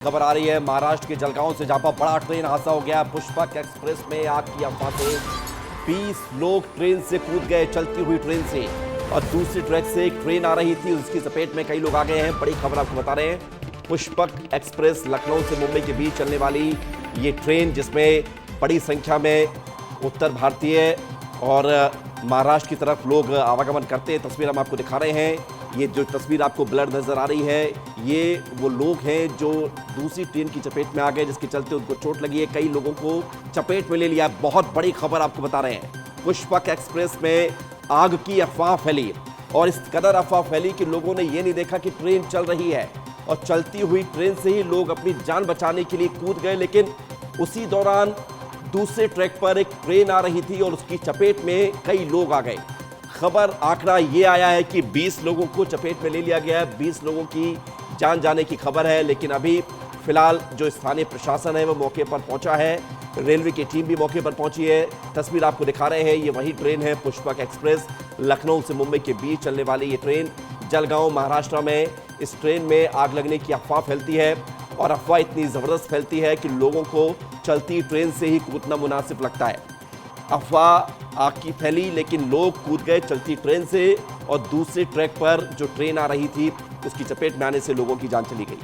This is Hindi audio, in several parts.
खबर आ रही है महाराष्ट्र के जलगांव से, जहां पर बड़ा ट्रेन हादसा हो गया। पुष्पक एक्सप्रेस में आग की अफवाह से 20 लोग ट्रेन से कूद गए, चलती हुई ट्रेन से। और दूसरी ट्रैक से एक ट्रेन आ रही थी, उसकी चपेट में कई लोग आ गए हैं। बड़ी खबर आपको बता रहे हैं। पुष्पक एक्सप्रेस लखनऊ से मुंबई के बीच चलने वाली ये ट्रेन, जिसमें बड़ी संख्या में उत्तर भारतीय और महाराष्ट्र की तरफ लोग आवागमन करते हैं। तस्वीर हम आपको दिखा रहे हैं। ये जो तस्वीर आपको ब्लर नजर आ रही है, ये वो लोग हैं जो दूसरी ट्रेन की चपेट में आ गए, जिसके चलते उनको चोट लगी है। कई लोगों को चपेट में ले लिया। बहुत बड़ी खबर आपको बता रहे हैं। पुष्पक एक्सप्रेस में आग की अफवाह फैली, और इस कदर अफवाह फैली कि लोगों ने ये नहीं देखा कि ट्रेन चल रही है, और चलती हुई ट्रेन से ही लोग अपनी जान बचाने के लिए कूद गए। लेकिन उसी दौरान दूसरे ट्रैक पर एक ट्रेन आ रही थी और उसकी चपेट में कई लोग आ गए। खबर आंकड़ा ये आया है कि 20 लोगों को चपेट में ले लिया गया है। 20 लोगों की जान जाने की खबर है। लेकिन अभी फिलहाल जो स्थानीय प्रशासन है वो मौके पर पहुंचा है, रेलवे की टीम भी मौके पर पहुंची है। तस्वीर आपको दिखा रहे हैं, ये वही ट्रेन है पुष्पक एक्सप्रेस। लखनऊ से मुंबई के बीच चलने वाली ये ट्रेन जलगांव महाराष्ट्र में। इस ट्रेन में आग लगने की अफवाह फैलती है, और अफवाह इतनी जबरदस्त फैलती है कि लोगों को चलती ट्रेन से ही कूदना मुनासिब लगता है। अफवाह आग की फैली, लेकिन लोग कूद गए चलती ट्रेन से, और दूसरे ट्रैक पर जो ट्रेन आ रही थी उसकी चपेट में आने से लोगों की जान चली गई।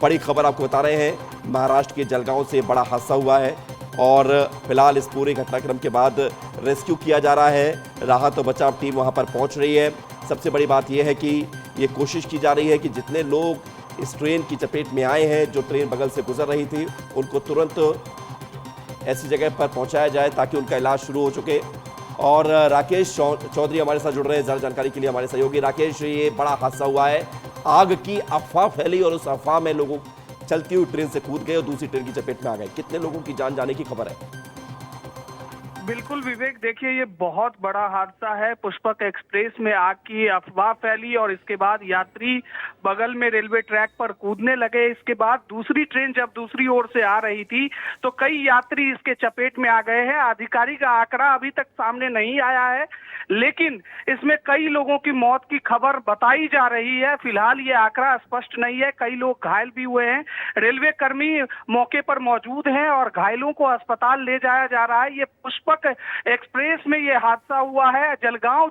बड़ी खबर आपको बता रहे हैं। महाराष्ट्र के जलगांव से बड़ा हादसा हुआ है, और फिलहाल इस पूरे घटनाक्रम के बाद रेस्क्यू किया जा रहा है। राहत और बचाव टीम वहां पर पहुंच रही है। सबसे बड़ी बात यह है कि ये कोशिश की जा रही है कि जितने लोग इस ट्रेन की चपेट में आए हैं, जो ट्रेन बगल से गुजर रही थी, उनको तुरंत ऐसी जगह पर पहुंचाया जाए ताकि उनका इलाज शुरू हो चुके। और राकेश चौधरी हमारे साथ जुड़ रहे हैं ज्यादा जानकारी के लिए, हमारे सहयोगी। राकेश, ये बड़ा हादसा हुआ है, आग की अफवाह फैली और उस अफवाह में लोगों चलती हुई ट्रेन से कूद गए और दूसरी ट्रेन की चपेट में आ गए। कितने लोगों की जान जाने की खबर है? बिल्कुल विवेक, देखिए ये बहुत बड़ा हादसा है। पुष्पक एक्सप्रेस में आग की अफवाह फैली और इसके बाद यात्री बगल में रेलवे ट्रैक पर कूदने लगे। इसके बाद दूसरी ट्रेन जब दूसरी ओर से आ रही थी तो कई यात्री इसके चपेट में आ गए हैं। आधिकारिक आंकड़ा अभी तक सामने नहीं आया है, लेकिन इसमें कई लोगों की मौत की खबर बताई जा रही है। फिलहाल ये आंकड़ा स्पष्ट नहीं है। कई लोग घायल भी हुए हैं। रेलवे कर्मी मौके पर मौजूद हैं और घायलों को अस्पताल ले जाया जा रहा है। ये पुष्पक एक्सप्रेस में ये हादसा हुआ है। जलगांव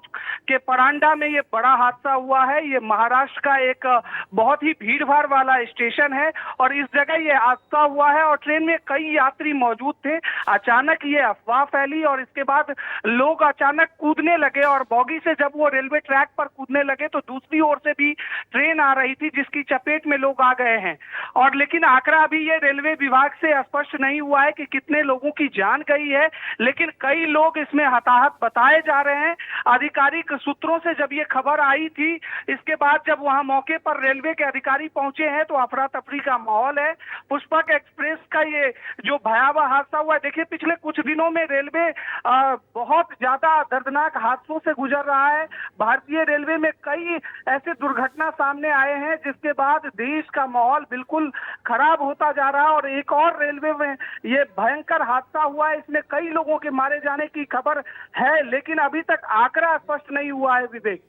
के परांडा में ये बड़ा हादसा हुआ है। ये महाराष्ट्र का एक बहुत ही भीड़ भाड़ वाला स्टेशन है, और इस जगह ये हादसा हुआ है और ट्रेन में कई यात्री मौजूद थे। अचानक ये अफवाह फैली और इसके बाद लोग अचानक कूदने लगे, और बॉगी से जब वो रेलवे ट्रैक पर कूदने लगे तो दूसरी ओर से भी ट्रेन आ रही थी जिसकी चपेट में लोग आ गए हैं। और लेकिन आंकड़ा अभी ये रेलवे विभाग से स्पष्ट नहीं हुआ है कि कितने लोगों की जान गई है, लेकिन कई लोग इसमें हताहत बताए जा रहे हैं। आधिकारिक सूत्रों से जब ये खबर आई थी, इसके बाद जब वहां मौके पर रेलवे के अधिकारी पहुंचे हैं तो अफरा तफरी का माहौल है। पुष्पक एक्सप्रेस का ये जो भयावह हादसा हुआ है, देखिए पिछले कुछ दिनों में रेलवे बहुत ज्यादा दर्दनाक हादसों से गुजर रहा है। भारतीय रेलवे में कई ऐसे दुर्घटना सामने आए हैं जिसके बाद देश का माहौल बिल्कुल खराब होता जा रहा है। और एक और रेलवे में ये भयंकर हादसा हुआ है, इसमें कई लोगों के मारे जाने की खबर है, लेकिन अभी तक आंकड़ा स्पष्ट नहीं हुआ है विवेक।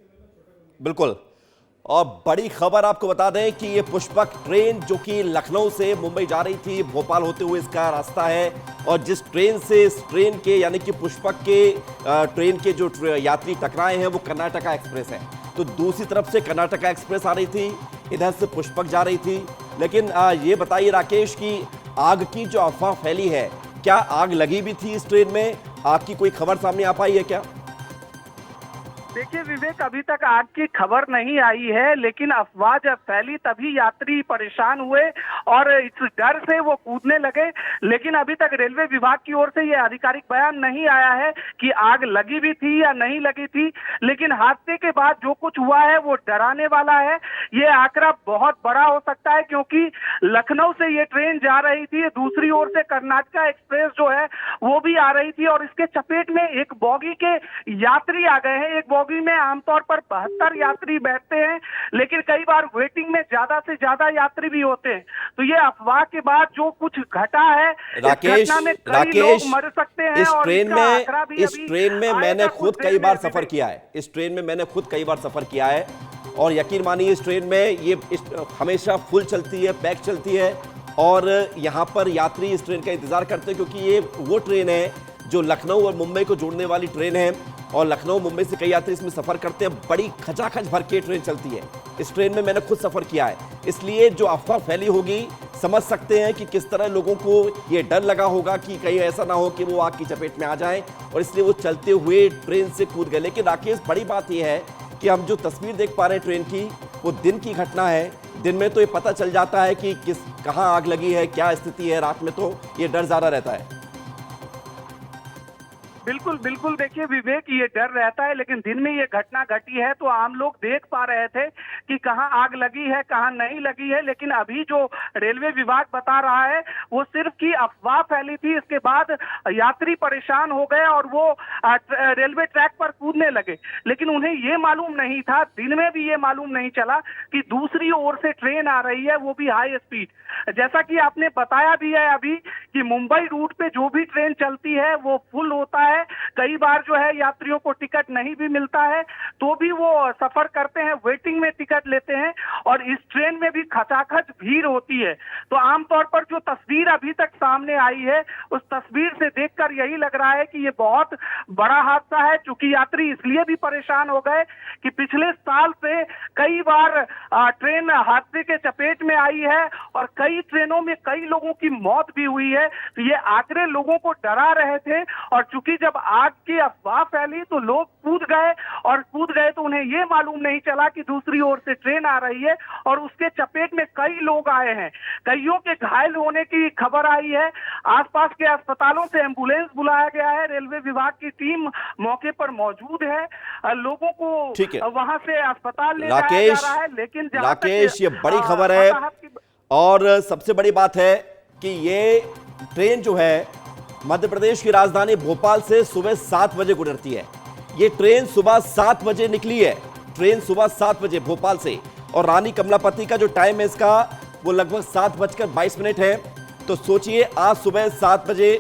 बिल्कुल। और बड़ी खबर आपको बता दें कि ये पुष्पक ट्रेन जो कि लखनऊ से मुंबई जा रही थी, भोपाल होते हुए इसका रास्ता है, और जिस ट्रेन से इस ट्रेन के यानी कि पुष्पक के ट्रेन के जो यात्री टकराए हैं वो कर्नाटका एक्सप्रेस है। तो दूसरी तरफ से कर्नाटका एक्सप्रेस आ रही थी, इधर से पुष्पक जा रही थी। लेकिन ये बताइए राकेश कि आग की जो अफवाह फैली है, क्या आग लगी भी थी इस ट्रेन में? आग की कोई खबर सामने आ पाई है क्या? देखिए विवेक, अभी तक आग की खबर नहीं आई है, लेकिन अफवाह जब फैली तभी यात्री परेशान हुए और इस डर से वो कूदने लगे। लेकिन अभी तक रेलवे विभाग की ओर से ये आधिकारिक बयान नहीं आया है कि आग लगी भी थी या नहीं लगी थी। लेकिन हादसे के बाद जो कुछ हुआ है वो डराने वाला है। ये आंकड़ा बहुत बड़ा हो सकता है, क्योंकि लखनऊ से ये ट्रेन जा रही थी, दूसरी ओर से कर्नाटका एक्सप्रेस जो है वो भी आ रही थी, और इसके चपेट में एक बॉगी के यात्री आ गए हैं। एक बॉगी में आमतौर पर 72 यात्री बैठते हैं, लेकिन कई बार वेटिंग में ज्यादा से ज्यादा यात्री भी होते हैं। तो ये अफवाह के बाद जो कुछ घटा है, राकेश, लोग मर सकते हैं। इस ट्रेन में मैंने खुद कई बार सफर किया है। इस ट्रेन में मैंने खुद कई बार सफर किया है, और यकीन मानिए इस ट्रेन में ये हमेशा फुल चलती है, पैक चलती है, और यहाँ पर यात्री इस ट्रेन का इंतजार करते हैं क्योंकि ये वो ट्रेन है जो लखनऊ और मुंबई को जोड़ने वाली ट्रेन है और लखनऊ मुंबई से कई यात्री इसमें सफर करते हैं। बड़ी खचाखच भर के ट्रेन चलती है। इस ट्रेन में मैंने खुद सफर किया है, इसलिए जो अफवाह फैली होगी समझ सकते हैं कि किस तरह लोगों को ये डर लगा होगा कि कहीं ऐसा ना हो कि वो आग की चपेट में आ जाएं और इसलिए वो चलते हुए ट्रेन से कूद गए। लेकिन राकेश, बड़ी बात यह है कि हम जो तस्वीर देख पा रहे हैं ट्रेन की, वो दिन की घटना है। दिन में तो ये पता चल जाता है कि कहाँ आग लगी है, क्या स्थिति है। रात में तो ये डर ज्यादा रहता है। बिल्कुल बिल्कुल, देखिए विवेक, ये डर रहता है, लेकिन दिन में ये घटना घटी है तो आम लोग देख पा रहे थे कि कहाँ आग लगी है, कहाँ नहीं लगी है। लेकिन अभी जो रेलवे विभाग बता रहा है वो सिर्फ की अफवाह फैली थी। इसके बाद यात्री परेशान हो गए और वो रेलवे ट्रैक पर कूदने लगे। लेकिन उन्हें ये मालूम नहीं था, दिन में भी ये मालूम नहीं चला कि दूसरी ओर से ट्रेन आ रही है, वो भी हाई स्पीड। जैसा कि आपने बताया भी है अभी कि मुंबई रूट पे जो भी ट्रेन चलती है वो फुल होता है। कई बार जो है यात्रियों को टिकट नहीं भी मिलता है तो भी वो सफर करते हैं, वेटिंग में टिकट लेते हैं और इस ट्रेन में भी खचाखच भीड़ होती है। तो आमतौर पर जो तस्वीर अभी तक सामने आई है उस तस्वीर से देखकर यही लग रहा है कि ये बहुत बड़ा हादसा है। चूंकि यात्री इसलिए भी परेशान हो गए कि पिछले साल से कई बार ट्रेन हादसे के चपेट में आई है और कई ट्रेनों में कई लोगों की मौत भी हुई है। तो ये आंकड़े लोगों को डरा रहे थे और चूंकि जब आग की अफवाह फैली तो लोग कूद गए तो उन्हें यह मालूम नहीं चला कि दूसरी ओर से ट्रेन आ रही है और उसके चपेट में कई लोग आए हैं। कईयों के घायल होने की खबर आई है। आसपास के अस्पतालों से एम्बुलेंस बुलाया गया है। रेलवे विभाग की टीम मौके पर मौजूद है। लोगों को वहां से अस्पताल ले जाया जा रहा है। लेकिन राकेश, ये बड़ी खबर है और सबसे बड़ी बात है कि ये ट्रेन जो है मध्य प्रदेश की राजधानी भोपाल से सुबह 7 बजे गुजरती है। ये ट्रेन सुबह 7 बजे निकली है। ट्रेन सुबह 7 बजे भोपाल से, और रानी कमलापति का जो टाइम है इसका वो लगभग 7:22 है। तो सोचिए आज सुबह 7 बजे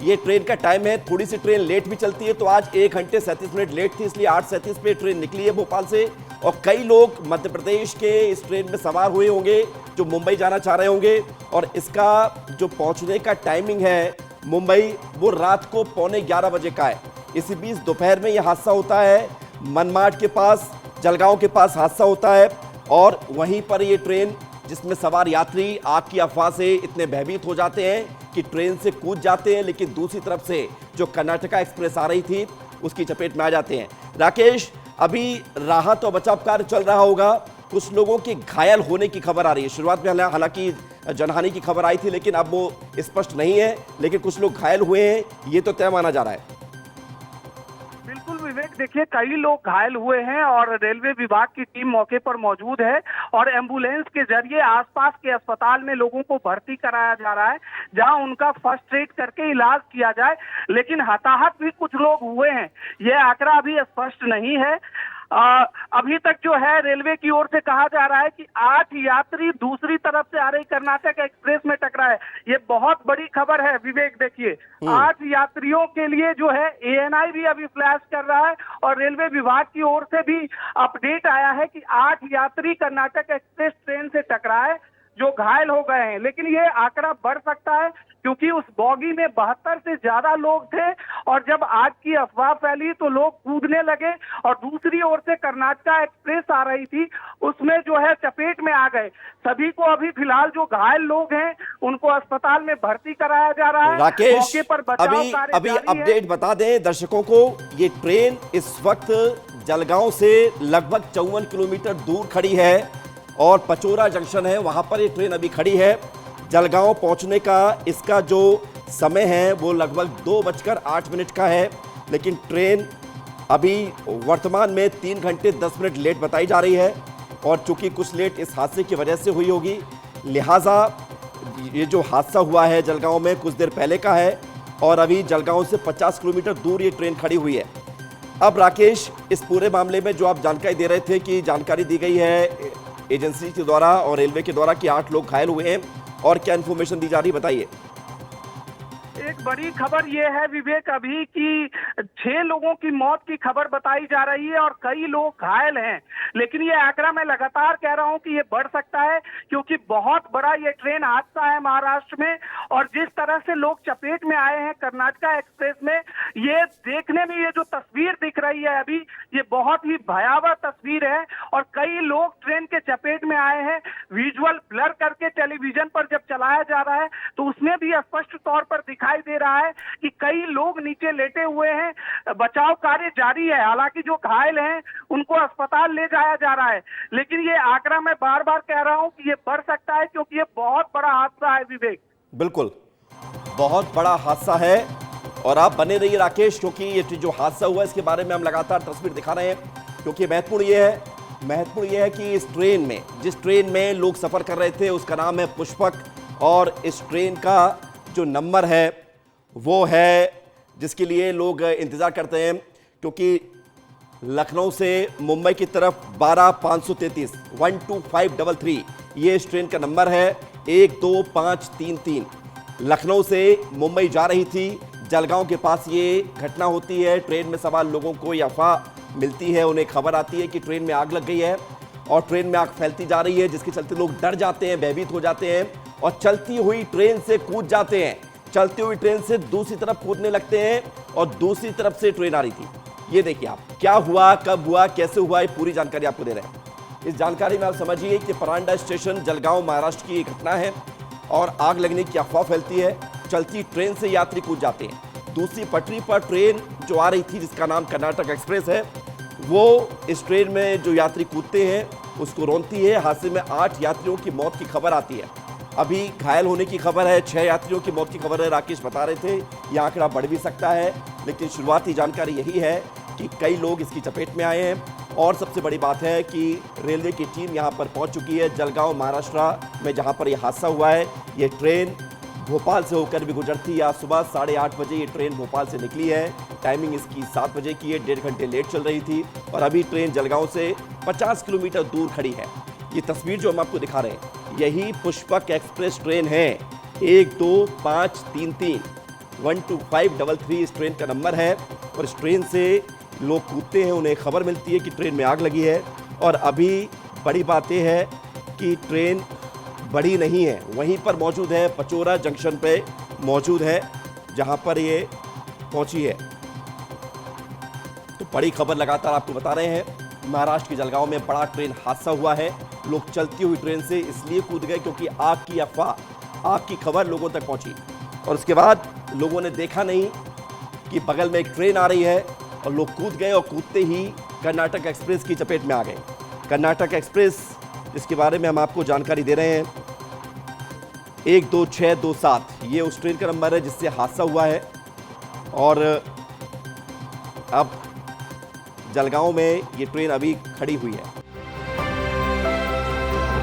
ये ट्रेन का टाइम है। थोड़ी सी ट्रेन लेट भी चलती है तो आज 1 घंटे 37 मिनट लेट थी, इसलिए 8:37 पे ट्रेन निकली है भोपाल से। और कई लोग मध्य प्रदेश के इस ट्रेन में सवार हुए होंगे जो मुंबई जाना चाह रहे होंगे और इसका जो पहुंचने का टाइमिंग है मुंबई, वो रात को 11:15 बजे का है। इसी बीच दोपहर में यह हादसा होता है। मनमाड के पास, जलगांव के पास हादसा होता है और वहीं पर ये ट्रेन जिसमें सवार यात्री आग की अफवाह से इतने भयभीत हो जाते हैं कि ट्रेन से कूद जाते हैं, लेकिन दूसरी तरफ से जो कर्नाटका एक्सप्रेस आ रही थी उसकी चपेट में आ जाते हैं। राकेश, अभी राहत और बचाव कार्य चल रहा होगा। कुछ लोगों के घायल होने की खबर आ रही है। शुरुआत में हालांकि जनहानि की खबर आई थी लेकिन अब वो स्पष्ट नहीं है, लेकिन कुछ लोग घायल हुए हैं, ये तो तय माना जा रहा है। बिल्कुल विवेक, देखिए कई लोग घायल हुए हैं और रेलवे विभाग की टीम मौके पर मौजूद है और एम्बुलेंस के जरिए आसपास के अस्पताल में लोगों को भर्ती कराया जा रहा है जहां उनका फर्स्ट एड करके इलाज किया जाए। लेकिन हताहत भी कुछ लोग हुए हैं, यह आंकड़ा अभी स्पष्ट नहीं है। अभी तक जो है रेलवे की ओर से कहा जा रहा है कि 8 यात्री दूसरी तरफ से आ रही कर्नाटक एक्सप्रेस में टकराए। ये बहुत बड़ी खबर है विवेक। देखिए 8 यात्रियों के लिए जो है ANI भी अभी फ्लैश कर रहा है और रेलवे विभाग की ओर से भी अपडेट आया है कि 8 यात्री कर्नाटक एक्सप्रेस ट्रेन से टकराए जो घायल हो गए हैं। लेकिन ये आंकड़ा बढ़ सकता है क्योंकि उस बॉगी में 72 से ज्यादा लोग थे और जब आग की अफवाह फैली तो लोग कूदने लगे और दूसरी ओर से कर्नाटका एक्सप्रेस आ रही थी, उसमें जो है चपेट में आ गए। सभी को अभी फिलहाल जो घायल लोग हैं उनको अस्पताल में भर्ती कराया जा रहा है। राकेश, मौके पर बचाव कार्य अभी अपडेट बता दें दर्शकों को, ये ट्रेन इस वक्त जलगांव से लगभग 54 किलोमीटर दूर खड़ी है और पचोरा जंक्शन है, वहां पर ये ट्रेन अभी खड़ी है। जलगांव पहुंचने का इसका जो समय है वो लगभग 2:08 का है, लेकिन ट्रेन अभी वर्तमान में 3 घंटे 10 मिनट लेट बताई जा रही है और चूंकि कुछ लेट इस हादसे की वजह से हुई होगी, लिहाजा ये जो हादसा हुआ है जलगांव में कुछ देर पहले का है और अभी जलगांव से 50 किलोमीटर दूर ये ट्रेन खड़ी हुई है। अब राकेश, इस पूरे मामले में जो आप जानकारी दे रहे थे कि जानकारी दी गई है एजेंसी के द्वारा और रेलवे के द्वारा कि 8 लोग घायल हुए हैं, और क्या इन्फॉर्मेशन दी जा रही है बताइए। एक बड़ी खबर ये है विवेक अभी कि 6 लोगों की मौत की खबर बताई जा रही है और कई लोग घायल हैं। लेकिन ये आंकड़ा मैं लगातार कह रहा हूं कि ये बढ़ सकता है क्योंकि बहुत बड़ा ये ट्रेन हादसा है महाराष्ट्र में। और जिस तरह से लोग चपेट में आए हैं कर्नाटका एक्सप्रेस में, ये देखने में ये जो तस्वीर दिख रही है अभी, ये बहुत ही भयावह तस्वीर है। और कई लोग ट्रेन के चपेट में आए हैं। विजुअल ब्लर करके टेलीविजन पर जब चलाया जा रहा है तो उसमें भी स्पष्ट तौर पर दिखाई दे रहा है कि कई लोग नीचे लेटे हुए हैं। बचाव कार्य जारी है, हालांकि जो घायल हैं उनको अस्पताल ले जाया जा रहा है। लेकिन ये आंकड़ा मैं बार बार कह रहा हूं कि ये बढ़ सकता है क्योंकि ये बहुत बड़ा हादसा है विवेक। बिल्कुल, बहुत बड़ा हादसा है। और आप बने रहिए राकेश, क्योंकि ये जो हादसा हुआ इसके बारे में हम लगातार तस्वीर दिखा रहे हैं। क्योंकि महत्वपूर्ण ये है कि इस ट्रेन में, जिस ट्रेन में लोग सफर कर रहे थे उसका नाम है पुष्पक। और इस ट्रेन का जो नंबर है वो है जिसके लिए लोग इंतजार करते हैं, क्योंकि लखनऊ से मुंबई की तरफ 12533 12533 ये इस ट्रेन का नंबर है। 12533 लखनऊ से मुंबई जा रही थी। जलगांव के पास ये घटना होती है। ट्रेन में सवार लोगों को ये अफवाह मिलती है, उन्हें खबर आती है कि ट्रेन में आग लग गई है और ट्रेन में आग फैलती जा रही है, जिसके चलते लोग डर जाते हैं, भयभीत हो जाते हैं और चलती हुई ट्रेन से कूद जाते हैं। चलती हुई ट्रेन से दूसरी तरफ कूदने लगते हैं और दूसरी तरफ से ट्रेन आ रही थी। ये देखिए आप, क्या हुआ, कब हुआ, कैसे हुआ, ये पूरी जानकारी आपको दे रहे हैं। इस जानकारी में आप समझिए कि परांडा स्टेशन जलगांव महाराष्ट्र की घटना है और आग लगने की अफवाह फैलती है। चलती ट्रेन से यात्री कूद जाते हैं। दूसरी पटरी पर ट्रेन जो आ रही थी जिसका नाम कर्नाटक एक्सप्रेस है, वो इस ट्रेन में जो यात्री कूदते हैं उसको रोकती है। हादसे में 8 यात्रियों की मौत की खबर आती है। अभी घायल होने की खबर है, 6 यात्रियों की मौत की खबर है। राकेश बता रहे थे यह आंकड़ा बढ़ भी सकता है, लेकिन शुरुआती जानकारी यही है कि कई लोग इसकी चपेट में आए हैं। और सबसे बड़ी बात है कि रेलवे की टीम यहां पर पहुंच चुकी है जलगांव महाराष्ट्र में, जहां पर यह हादसा हुआ है। ये ट्रेन भोपाल से होकर भी गुजरती है। आज सुबह 8:30 बजे ये ट्रेन भोपाल से निकली है। टाइमिंग इसकी 7 बजे की है, 1.5 घंटे लेट चल रही थी और अभी ट्रेन जलगांव से 50 किलोमीटर दूर खड़ी है। ये तस्वीर जो हम आपको दिखा रहे हैं यही पुष्पक एक्सप्रेस ट्रेन है। 12533 12533 इस ट्रेन का नंबर है। और इस ट्रेन से लोग कूदते हैं, उन्हें खबर मिलती है कि ट्रेन में आग लगी है। और अभी बड़ी बात यह है कि ट्रेन बड़ी नहीं है, वहीं पर मौजूद है, पचोरा जंक्शन पे मौजूद है जहां पर ये पहुंची है। तो बड़ी खबर लगातार आपको बता रहे हैं। महाराष्ट्र के जलगांव में बड़ा ट्रेन हादसा हुआ है। लोग चलती हुई ट्रेन से इसलिए कूद गए क्योंकि आग की अफवाह, आग की खबर लोगों तक पहुंची और उसके बाद लोगों ने देखा नहीं कि बगल में एक ट्रेन आ रही है और लोग कूद गए और कूदते ही कर्नाटक एक्सप्रेस की चपेट में आ गए। कर्नाटक एक्सप्रेस जिसके बारे में हम आपको जानकारी दे रहे हैं, 12627 ये उस ट्रेन का नंबर है जिससे हादसा हुआ है। और अब जलगांव में ये ट्रेन अभी खड़ी हुई है।